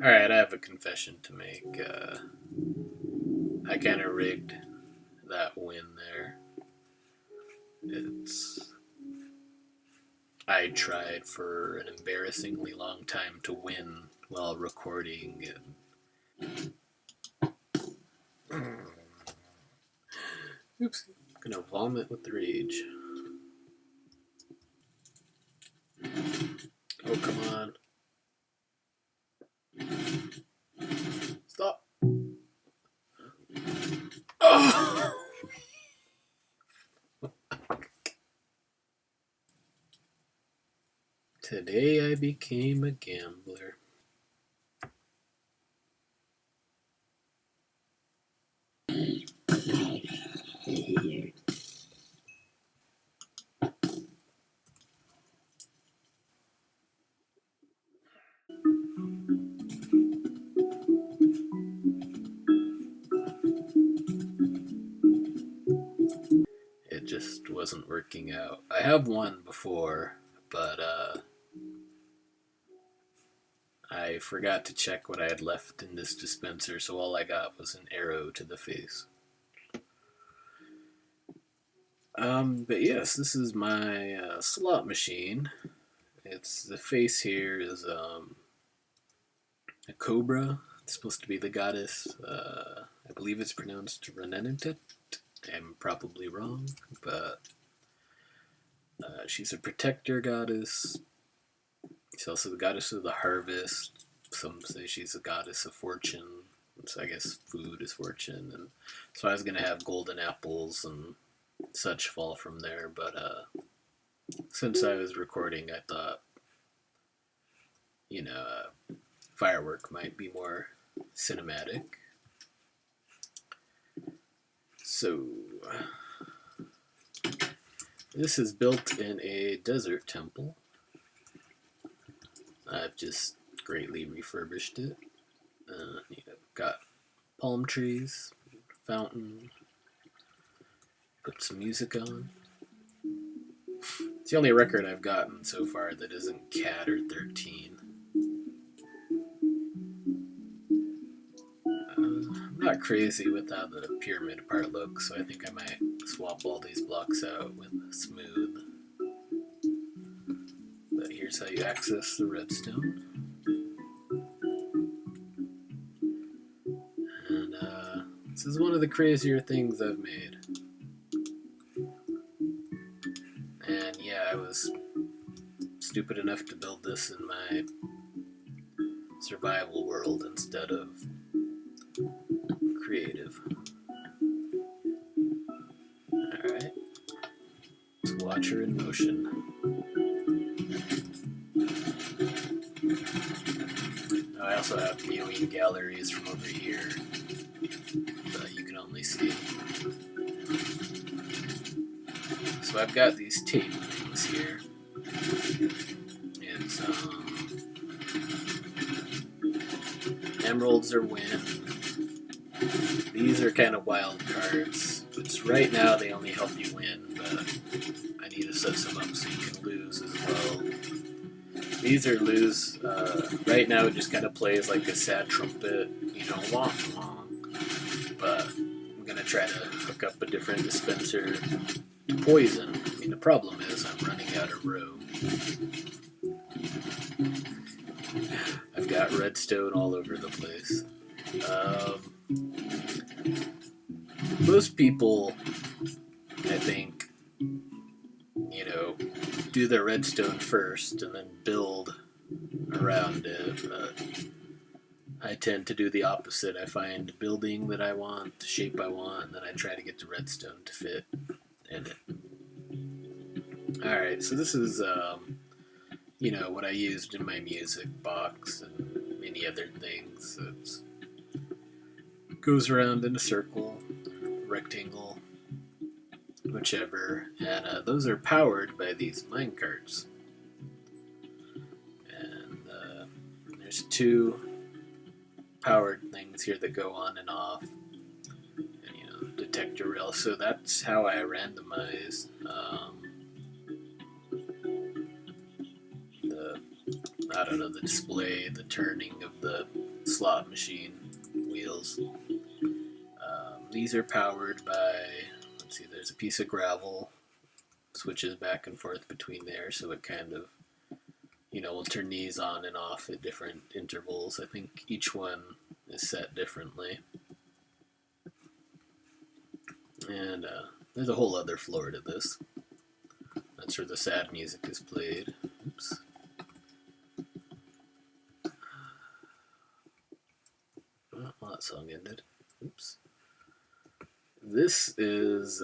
Alright, I have a confession to make. I kind of rigged that win there. It's. I tried for an embarrassingly long time to win while recording. And... Oops. I'm gonna vomit with rage. Oh, come on. Stop. Oh! Today I became a gambler. It just wasn't working out. I have won before, but I forgot to check what I had left in this dispenser, so all I got was an arrow to the face. But yes, this is my slot machine. It's the face here is a cobra. It's supposed to be the goddess. I believe it's pronounced Renovation. I'm probably wrong, but she's a protector goddess. She's also the goddess of the harvest. Some say she's a goddess of fortune. So I guess food is fortune, and so I was gonna have golden apples and such fall from there. But since I was recording, I thought, firework might be more cinematic. So this is built in a desert temple. I've just greatly refurbished it. Got palm trees, fountain, put some music on. It's the only record I've gotten so far that isn't Cat or 13. I'm not crazy with how the pyramid part looks, so I think I might swap all these blocks out with smooth. But here's how you access the redstone. And this is one of the crazier things I've made. And yeah, I was stupid enough to build this in my survival world instead of creative. Alright. Let's watch her in motion. I also have viewing galleries from over here that you can only see. So I've got these tape things here. It's emeralds are win. These are kind of wild cards. It's right now they only help you win, but I need to set some up so you can lose as well. These are lose. Right now it just kind of plays like a sad trumpet, wong wong. But I'm gonna try to hook up a different dispenser to poison. I mean, the problem is I'm running out of room. I've got redstone all over the place. Most people, I think, do their redstone first and then build around it. But I tend to do the opposite. I find a building that I want, the shape I want, and then I try to get the redstone to fit in it. Alright, so this is, what I used in my music box and many other things. It goes around in a circle, rectangle, whichever, and those are powered by these minecarts. And there's two powered things here that go on and off, and detector rail. So that's how I randomize the display, the turning of the slot machine wheels. These are powered by, let's see, there's a piece of gravel, switches back and forth between there, so it kind of, we'll turn these on and off at different intervals. I think each one is set differently. And there's a whole other floor to this. That's where the sad music is played. Oops. Well, that song ended. Oops. This is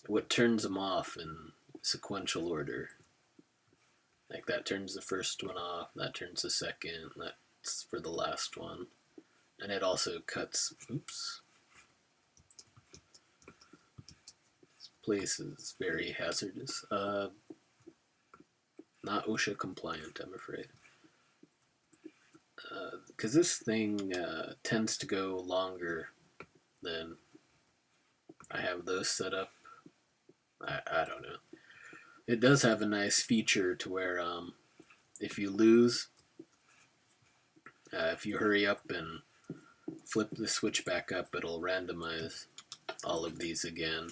what turns them off in sequential order. Like that turns the first one off, that turns the second, that's for the last one. And it also cuts, oops. This place is very hazardous. Not OSHA compliant, I'm afraid. Because this thing tends to go longer than I have those set up. I don't know. It does have a nice feature to where if you lose, if you hurry up and flip the switch back up, it'll randomize all of these again.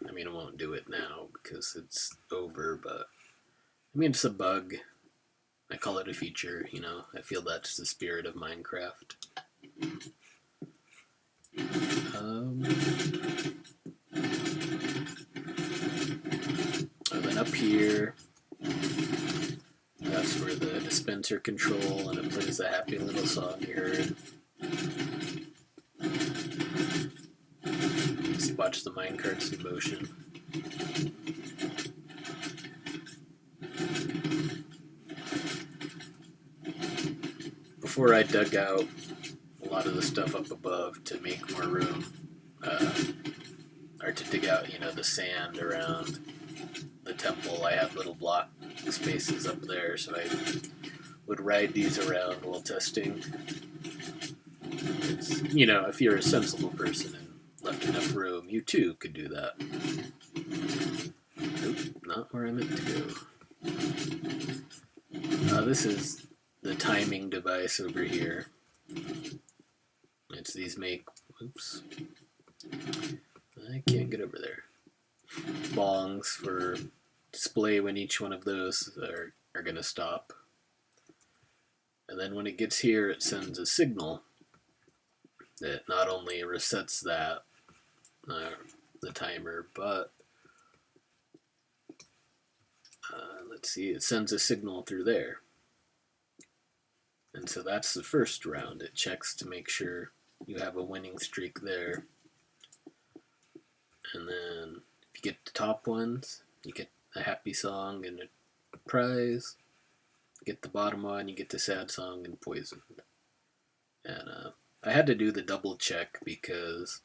I mean, it won't do it now because it's over, but I mean, it's a bug. I call it a feature, I feel that's the spirit of Minecraft. And then up here, that's where the dispenser control, and it plays the happy little song you heard. Let's watch the minecarts in motion. Before I dug out a lot of the stuff up above to make more room, or to dig out, the sand around the temple, I had little block spaces up there, so I would ride these around while testing. It's, if you're a sensible person and left enough room, you too could do that. Nope, not where I meant to go. This is the timing device over here. It's these oops. I can't get over there. Bongs for display when each one of those are going to stop. And then when it gets here, it sends a signal that not only resets that, the timer, but let's see, it sends a signal through there. And so that's the first round. It checks to make sure you have a winning streak there. And then if you get the top ones, you get a happy song and a prize. Get the bottom one, you get the sad song and poisoned. And I had to do the double check because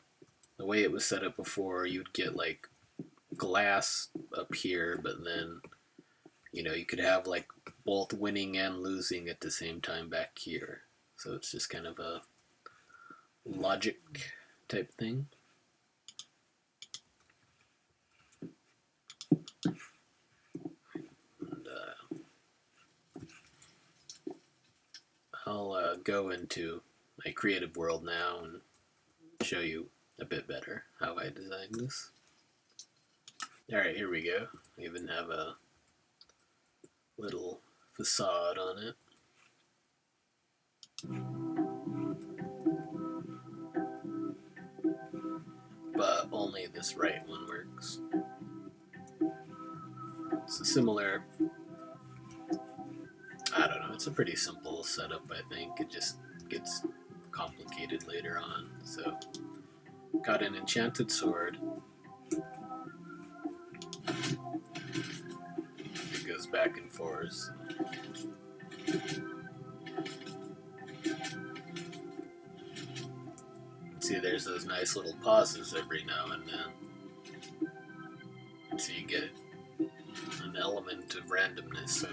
the way it was set up before, you'd get like glass up here, but then you could have like both winning and losing at the same time back here. So it's just kind of a logic type thing. And, I'll go into my creative world now and show you a bit better how I designed this. Alright, here we go. I even have a little facade on it. But only this right one works. It's a similar, I don't know, it's a pretty simple setup, I think. It just gets complicated later on. So, got an enchanted sword. It goes back and forth. See, there's those nice little pauses every now and then. And so you get an element of randomness, so,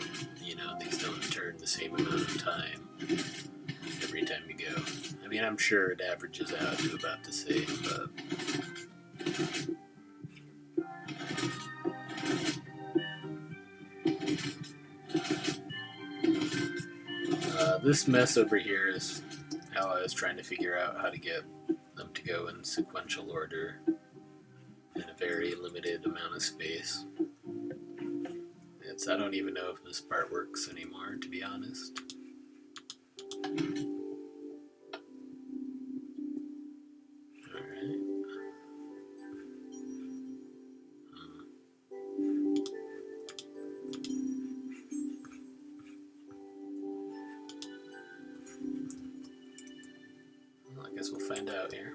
these don't turn the same amount of time every time you go. I mean, I'm sure it averages out to about the same, but this mess over here is how I was trying to figure out how to get them to go in sequential order in a very limited amount of space. I don't even know if this part works anymore, to be honest. Alright. Well, I guess we'll find out here.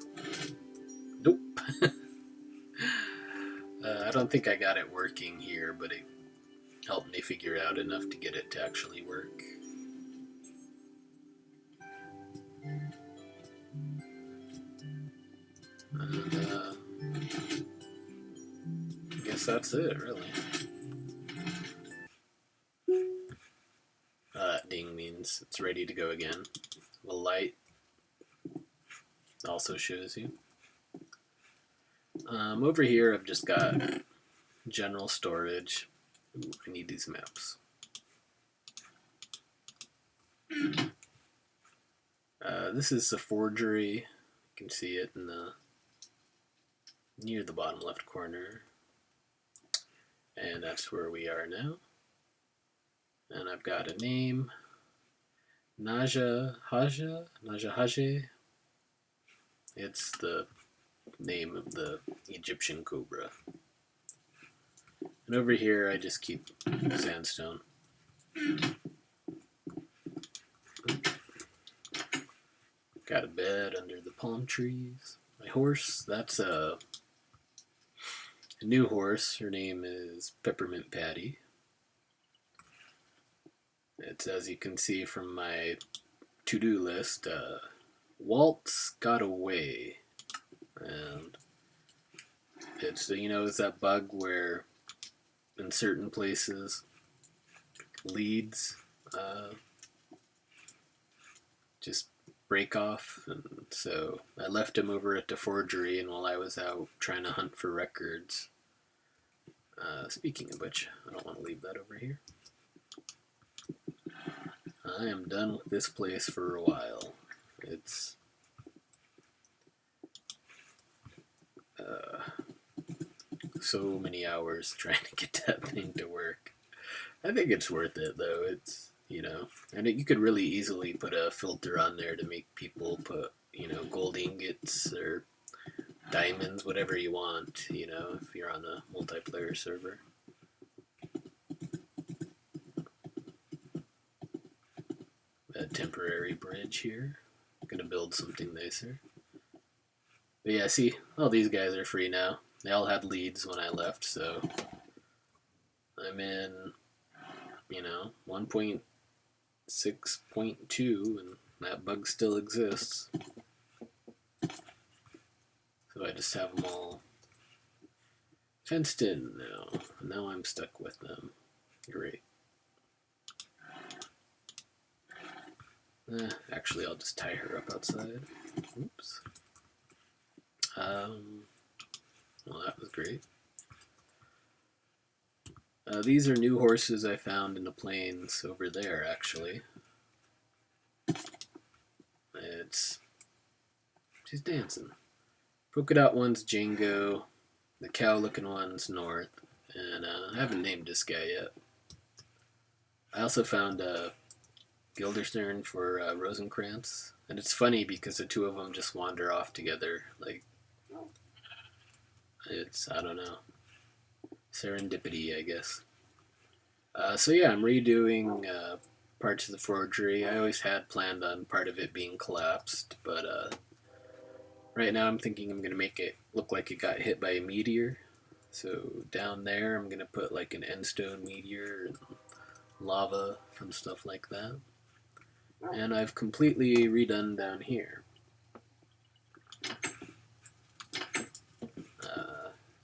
Nope. I don't think I got it working here, but it helped me figure out enough to get it to actually work. And I guess that's it, really. That ding means it's ready to go again. The light also shows you. Over here I've just got general storage. Ooh, I need these maps. This is the forgery. You can see it in the near the bottom left corner. And that's where we are now. And I've got a name. Naja Haje. It's the name of the Egyptian cobra. And over here I just keep sandstone. Got a bed under the palm trees. My horse, that's a new horse. Her name is Peppermint Patty. It's, as you can see from my to-do list, Walt's got away. And it's, it's that bug where in certain places leads just break off, and so I left him over at the forgery, and while I was out trying to hunt for records, speaking of which, I don't want to leave that over here. I am done with this place for a while. It's so many hours trying to get that thing to work. I think it's worth it though. It's, and you could really easily put a filter on there to make people put, gold ingots or diamonds, whatever you want, if you're on a multiplayer server. A temporary bridge here. I'm gonna build something nicer. But yeah, see, all these guys are free now. They all had leads when I left, so I'm in, 1.6.2, and that bug still exists. So I just have them all fenced in now. Now I'm stuck with them. Great. Actually, I'll just tie her up outside. Oops. Well, that was great. These are new horses I found in the plains over there, actually. She's dancing. Polka dot one's Django, the cow-looking one's North, and I haven't named this guy yet. I also found Guilderstern for Rosencrantz, and it's funny because the two of them just wander off together. Like, I don't know, serendipity, I guess. So yeah, I'm redoing parts of the forgery. I always had planned on part of it being collapsed, but right now I'm thinking I'm going to make it look like it got hit by a meteor. So down there I'm going to put like an endstone meteor and lava and stuff like that. And I've completely redone down here.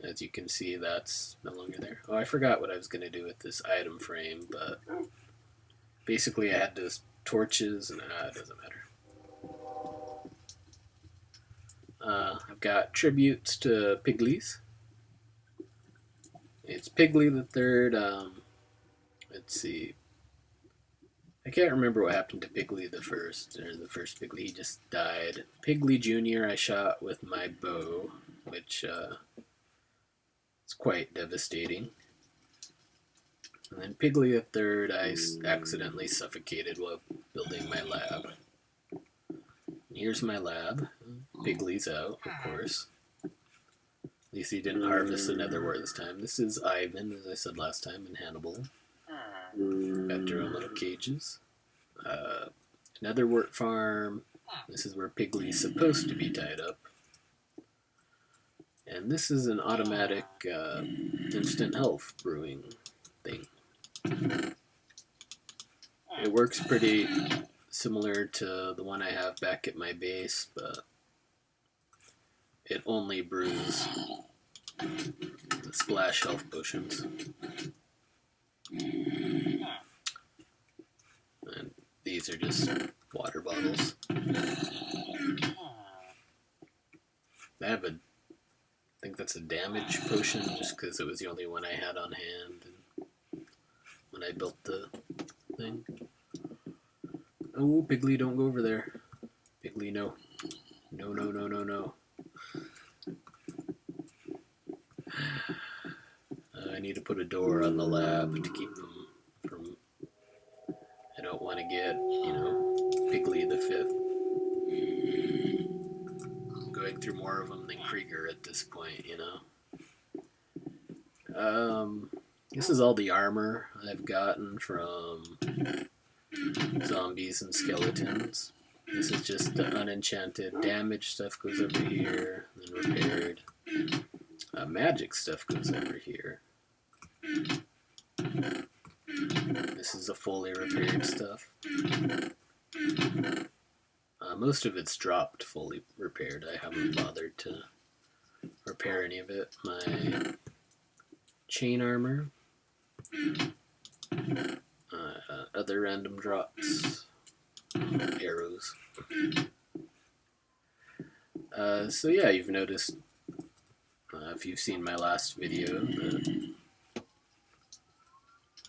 As you can see, that's no longer there. Oh, I forgot what I was going to do with this item frame, but basically I had those torches, and it doesn't matter. I've got tributes to Pigleys. It's Pigley the Third. Let's see. I can't remember what happened to Piggly the first, or the first Piggly. He just died. Piggly Jr. I shot with my bow, which is quite devastating. And then Piggly the third, I accidentally suffocated while building my lab. Here's my lab. Piggly's out, of course. At least he didn't harvest the netherwort this time. This is Ivan, as I said last time, and Hannibal. Got their own little cages. Netherwort farm. This is where Piggly's supposed to be tied up. And this is an automatic instant health brewing thing. It works pretty similar to the one I have back at my base, but it only brews the splash health potions. And these are just water bottles. I think that's a damage potion just because it was the only one I had on hand when I built the thing. Oh, Piggly, don't go over there. Piggly, no. No, no, no, no, no. I need to put a door on the lab to keep them from... I don't want to get, Piggly the fifth. I'm going through more of them than Krieger at this point, This is all the armor I've gotten from zombies and skeletons. This is just the unenchanted damage stuff goes over here, then repaired. Magic stuff goes over here. This is the fully repaired stuff. Most of it's dropped fully repaired. I haven't bothered to repair any of it. My chain armor. Other random drops. Arrows. So yeah, you've noticed, if you've seen my last video,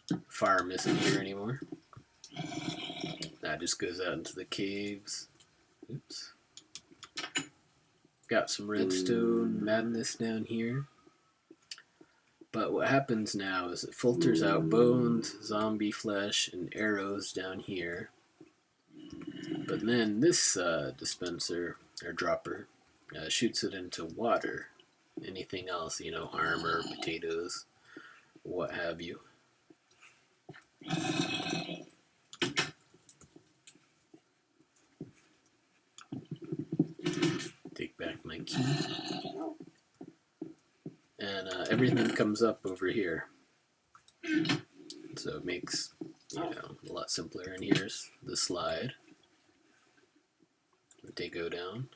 the farm isn't here anymore. That just goes out into the caves. Oops. Got some redstone madness down here. But what happens now is it filters out bones, zombie flesh, and arrows down here. But then this dispenser, or dropper, shoots it into water. Anything else, armor, potatoes, what have you. Take back my key. And everything comes up over here. So it makes, a lot simpler. And here's the slide. They go down.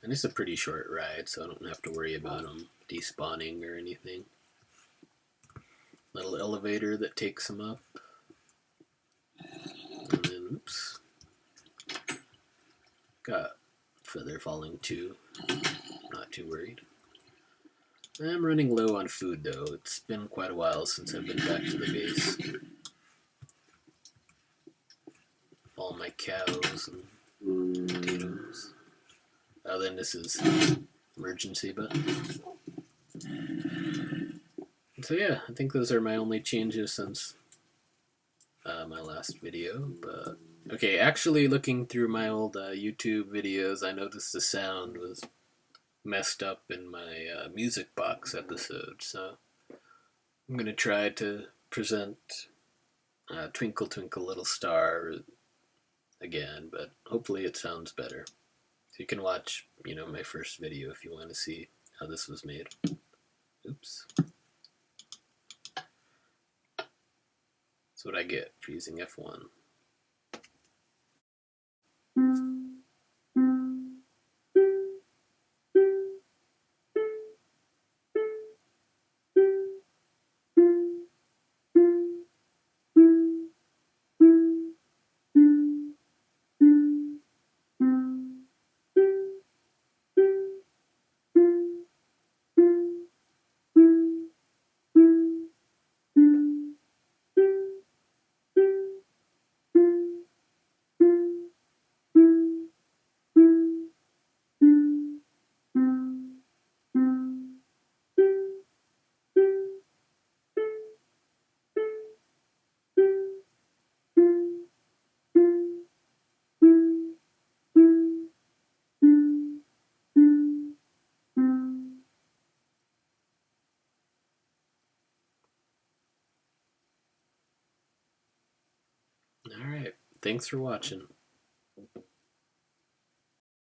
And it's a pretty short ride, so I don't have to worry about them despawning or anything. Little elevator that takes them up. And then, oops. Got feather falling too. Not too worried. I'm running low on food though. It's been quite a while since I've been back to the base. All my cows and potatoes. Then this is emergency button. So yeah, I think those are my only changes since my last video. But okay, actually looking through my old YouTube videos, I noticed the sound was messed up in my music box episode. So I'm gonna try to present Twinkle Twinkle Little Star again, but hopefully it sounds better. So you can watch, my first video if you want to see how this was made. Oops. That's what I get for using F1. All right. Thanks for watching.